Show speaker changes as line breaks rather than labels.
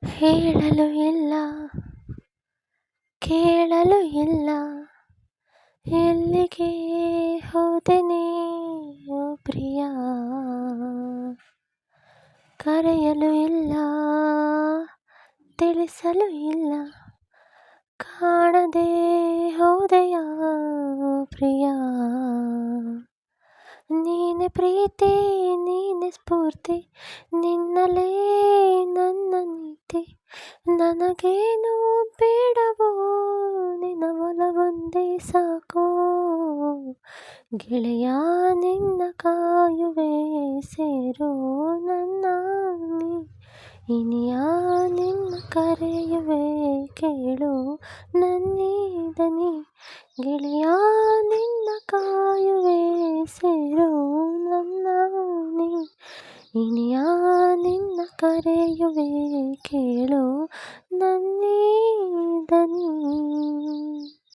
ಹೇಳಲು ಇಲ್ಲ ಕೇಳಲು ಇಲ್ಲ ಎಲ್ಲಿಗೆ ಹೋದೆ ನೀ ಪ್ರಿಯ ಕರೆಯಲು ಇಲ್ಲ ತಿಳಿಸಲು ಇಲ್ಲ ಕಾಣದೆ ಹೋದೆಯ ಪ್ರಿಯ ನೀನೆ ಪ್ರೀತಿ ನೀನೆ ಸ್ಫೂರ್ತಿ ನಿನ್ನಲೇ ನನ್ನ ನೀತಿ ನನಗೇನು ಬೇಡವೋ ನಿನ್ನ ಒಲವೊಂದೇ ಸಾಕೋ ಗೆಳೆಯ ನಿನ್ನ ಕಾಯುವೆ ಸೇರೋ ನನ್ನ ನೀ ಇನಿಯ ನಿನ್ನ ಕರೆಯುವೆ ಕೇಳು ನನ್ನಿದನಿ ಗೆಳೆಯ ನಿನ್ನ ಕಾಯುವೆ ಸೇರೋ ನನ್ನ ನೀ ಇನಿಯ ನಿನ್ನ ಕರೆಯುವೆ ಕೇಳು ನನ್ನಿ